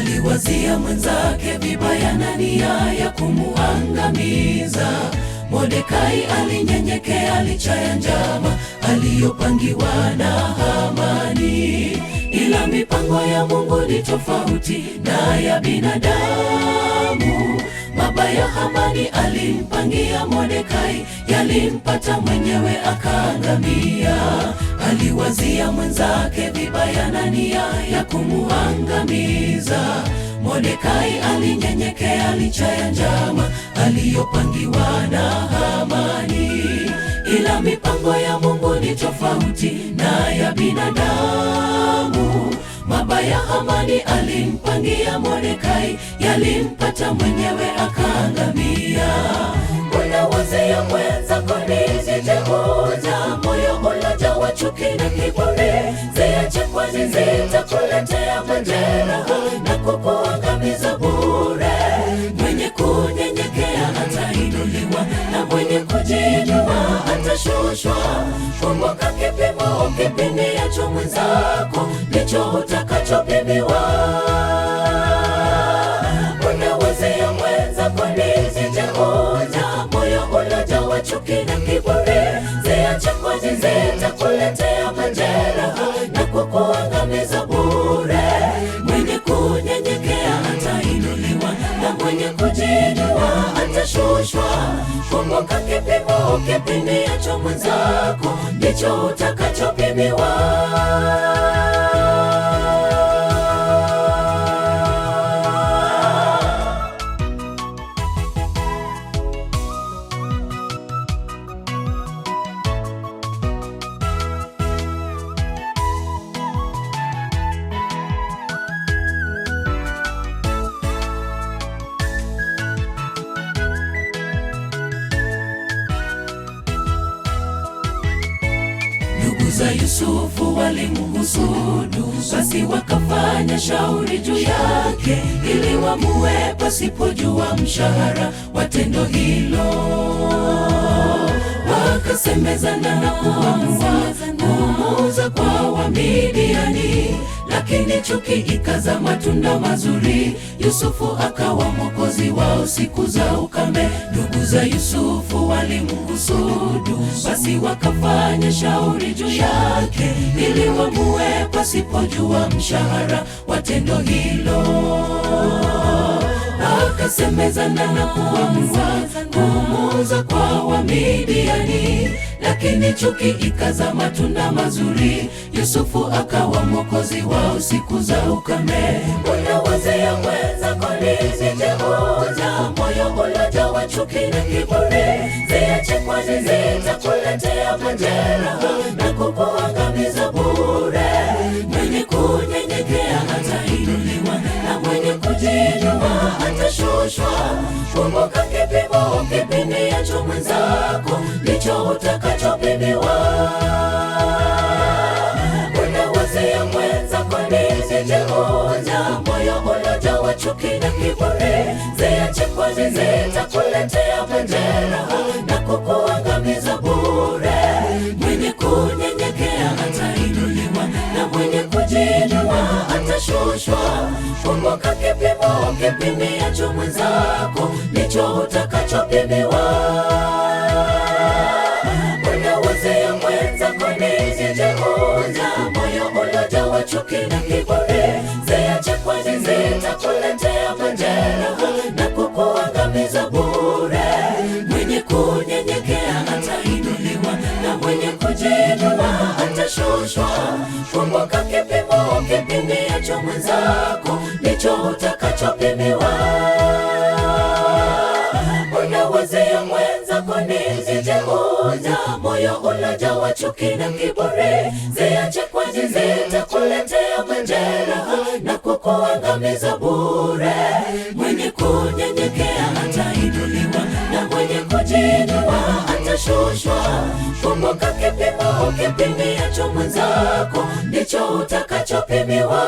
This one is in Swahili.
aliwazia mwenzake vibaya na nia ya kumuangamiza. Mordekai alinyenyekea licha ya njama aliyopangiwa na Hamani. Ila mipango ya Mungu ni tofauti na ya binadamu. Mabaya Hamani alimpangia Mordekai, yalimpata mwenyewe akaangamia. Aliwazia mwenzake vibaya na nia ya kumuangamiza. Mordekai alinyenyekea licha ya njama aliyopangiwa na Hamani. Ila mipango ya Mungu ni tofauti na ya binadamu. Mabaya Hamani alimpangia Mordekai, yalimpata mwenyewe akaangamia. Unawazia mwenzako nisije hoja, moyo ulojawa chuki na kiburi. Ziache kwani zitakuletea majeraha na kukuangamiza bure. Mwenye kunyenyekea atainuliwa, na mwenye kujiinua atashushwa. Kumbuka kipimo ukipimiacho mwenzako, ndicho utakachopimiwa. Unawazia mwenzako nisije hoja, moyo ulojawa chuki na kiburi. Ziache kwani zitakuletea majeraha na kukuangamiza bure. Mwenye kunyenyekea atainuliwa, na mwenye kujiinua atashushwa. Kumbuka kipimo ukipimiacho mwenzako, ndicho utakachopimiwa. Ndugu za Yusufu walimhusudu, basi wakafanya shauri juu yake, ili wamue pasipojua mshahara wa tendo hilo. Wakasemezana na kuamua kumuuza kwa Wamidiani, lakini chuki ikazaa matunda mazuri. Yusufu akawa mwokozi wao siku za ukame. Ndugu za Yusufu walimhusudu, basi wakafanya shauri juu yake, ili wamue pasipojua mshahara wa tendo hilo. Wakasemezana na kuamua kumuuza kwa Wamidiani, lakini chuki ikazaa matunda mazuri. Yusufu akawa mwokozi wao siku za ukame. Unawazia mwenzako nisije hoja, moyo ulojawa chuki na kiburi. Ziache kwani zitakuletea majeraha na kukuangamiza bure. Mwenye kunyenyekea atainuliwa, na mwenye kujiinua atashushwa. Kumbuka kipimo ukipimiacho mwenzako, ndicho utakachopimiwa. Unawazia mwenzako nisije hoja, moyo ulojawa chuki na kiburi. Ziache kwani zitakuletea majeraha na kukuangamiza bure. Mwenye kunyenyekea atainuliwa, na mwenye kujiinua atashushwa. Kumbuka kipimo ukipimiacho mwenzako, ndicho utakachopimiwa. Unawazia mwenzako nisije hoja, moyo ulojawa chuki na kiburi. Ziache kwani zitakuletea majeraha na kukuangamiza bure. Mwenye kunyenyekea atainuliwa, na mwenye kujiinua atashushwa. Kumbuka kipimo ukipimiacho mwenzako, ndicho utakachopimiwa. Unawazia mwenzako nisije hoja, moyo ulojawa chuki na kiburi. Ziache kwani zitakuletea majeraha na kukuangamiza bure. Mwenye kunyenyekea atainuliwa, na mwenye kujiinua atashushwa. Kumbuka kipimo ukipimiacho mwenzako, ndicho utakachopimiwa.